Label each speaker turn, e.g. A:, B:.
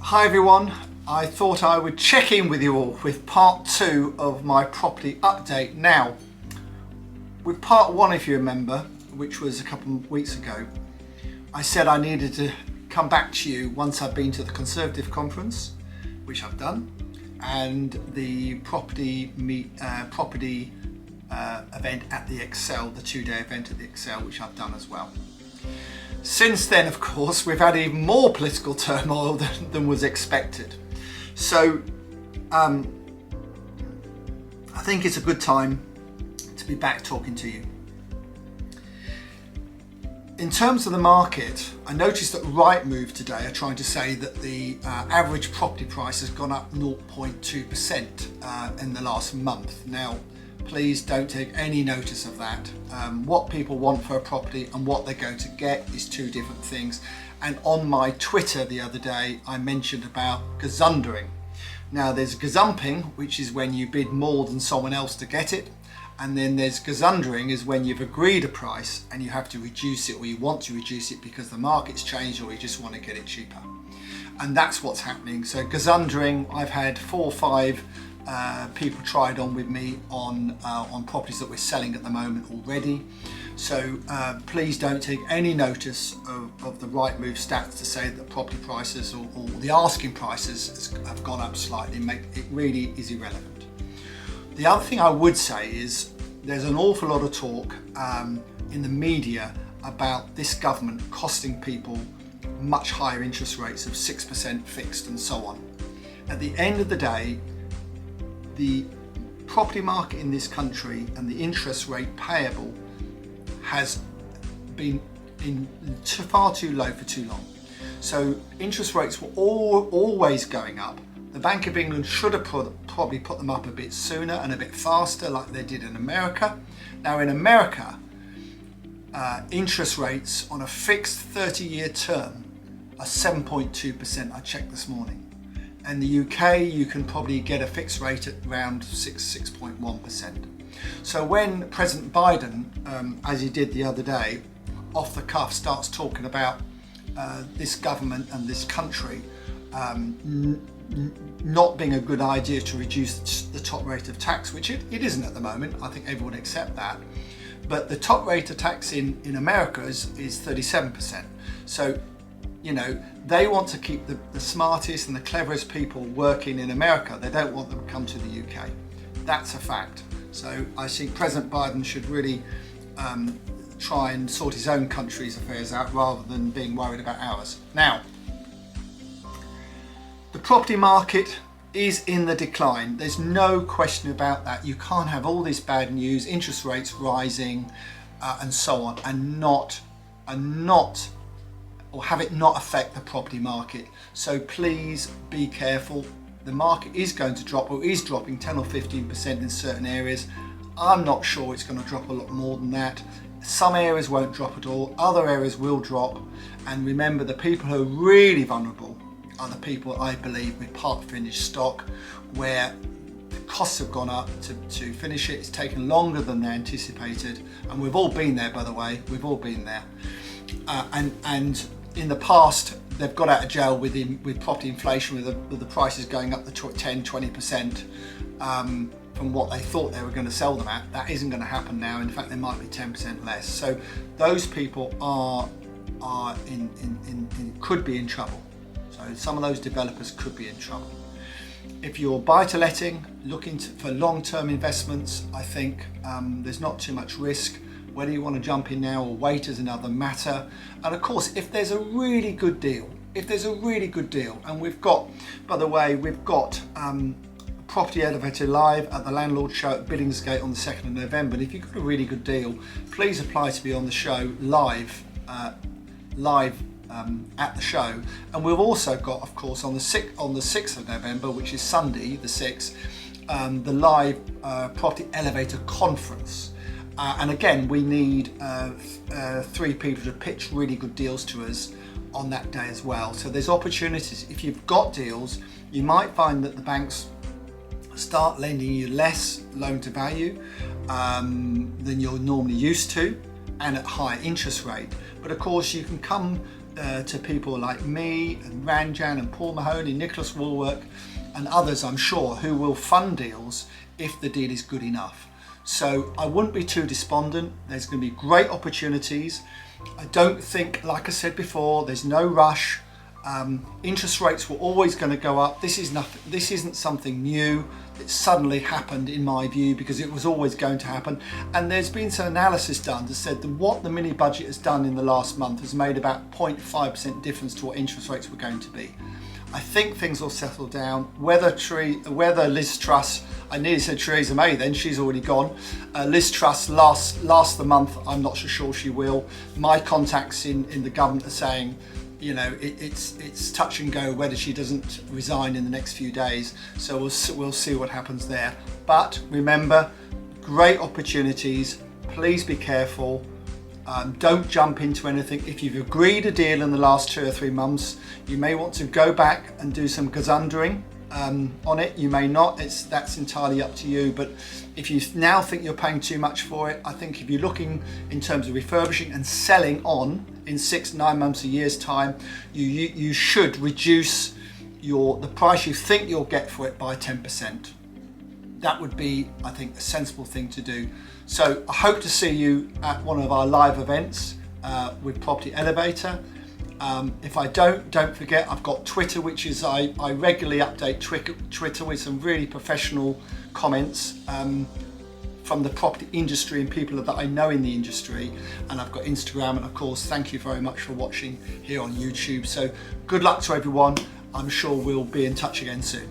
A: Hi everyone, I thought I would check in with you all with part 2 of my property update. Now, with part 1, if you remember, which was a couple of weeks ago, I said I needed to come back to you once I've been to the Conservative conference, which I've done, and the property event at the Excel, the 2-day event at the Excel, which I've done as well. Since then, of course, we've had even more political turmoil than was expected. So I think it's a good time to be back talking to you. In terms of the market, I noticed that Rightmove today are trying to say that the average property price has gone up 0.2% in the last month. Now, please don't take any notice of that. What people want for a property and what they're going to get is two different things. And on my Twitter the other day, I mentioned about gazundering. Now there's gazumping, which is when you bid more than someone else to get it. And then there's gazundering is when you've agreed a price and you have to reduce it, or you want to reduce it because the market's changed, or you just want to get it cheaper. And that's what's happening. So gazundering, I've had 4 or 5 people tried on with me on properties that we're selling at the moment already. So please don't take any notice of the Rightmove stats to say that property prices or the asking prices have gone up slightly. It really is irrelevant. The other thing I would say is there's an awful lot of talk in the media about this government costing people much higher interest rates of 6% fixed and so on. At the end of the day, the property market in this country and the interest rate payable has been far too low for too long. So interest rates were always going up. The Bank of England should have probably put them up a bit sooner and a bit faster, like they did in America. Now in America, interest rates on a fixed 30-year term are 7.2%. I checked this morning. And the UK, you can probably get a fixed rate at around 6.1%. So when President Biden, as he did the other day, off the cuff starts talking about this government and this country not being a good idea to reduce the top rate of tax, which it isn't at the moment, I think everyone accept that. But the top rate of tax in America is 37%. So, you know, they want to keep the smartest and the cleverest people working in America. They don't want them to come to the UK. That's a fact. So I think President Biden should really try and sort his own country's affairs out rather than being worried about ours. Now, the property market is in the decline. There's no question about that. You can't have all this bad news, interest rates rising and so on, and not or have it not affect the property market. So please be careful. The market is going to drop, or is dropping 10 or 15% in certain areas. I'm not sure it's going to drop a lot more than that. Some areas won't drop at all, other areas will drop. And remember, the people who are really vulnerable are the people, I believe, with part finished stock, where the costs have gone up to finish it. It's taken longer than they anticipated. And we've all been there, by the way, we've all been there. And in the past, they've got out of jail with property inflation, with the prices going up to 10-20% from what they thought they were going to sell them at. That isn't going to happen now. In fact, they might be 10% less. So those people could be in trouble. So some of those developers could be in trouble. If you're buy-to-letting, looking for long-term investments, I think there's not too much risk. Whether you want to jump in now or wait is another matter. And of course, if there's a really good deal, and we've got, by the way, Property Elevator live at the Landlord Show at Billingsgate on the 2nd of November. And if you've got a really good deal, please apply to be on the show live at the show. And we've also got, of course, on the 6th of November, which is Sunday the 6th, the live Property Elevator Conference. And again, we need 3 people to pitch really good deals to us on that day as well. So there's opportunities. If you've got deals, you might find that the banks start lending you less loan to value than you're normally used to, and at higher interest rate. But of course, you can come to people like me and Ranjan and Paul Mahoney, Nicholas Woolwork and others, I'm sure, who will fund deals if the deal is good enough. So I wouldn't be too despondent. There's going to be great opportunities. I don't think, like I said before, there's no rush. Interest rates were always going to go up. This isn't something new. It suddenly happened, in my view, because it was always going to happen. And there's been some analysis done that said that what the mini budget has done in the last month has made about 0.5% difference to what interest rates were going to be. I think things will settle down. Whether Liz Truss, I nearly said Theresa May then, she's already gone. Liz Truss last the month, I'm not so sure she will. My contacts in the government are saying, you know, it's touch and go whether she doesn't resign in the next few days. So we'll see what happens there. But remember, great opportunities. Please be careful. Don't jump into anything. If you've agreed a deal in the last 2 or 3 months, you may want to go back and do some gazundering on it. You may not. That's entirely up to you. But if you now think you're paying too much for it, I think if you're looking in terms of refurbishing and selling on in 6, 9 months, a year's time, you should reduce the price you think you'll get for it by 10%. That would be, I think, a sensible thing to do. So I hope to see you at one of our live events with Property Elevator. If I don't forget, I've got Twitter, which is I regularly update Twitter with some really professional comments from the property industry and people that I know in the industry. And I've got Instagram, and of course, thank you very much for watching here on YouTube. So good luck to everyone. I'm sure we'll be in touch again soon.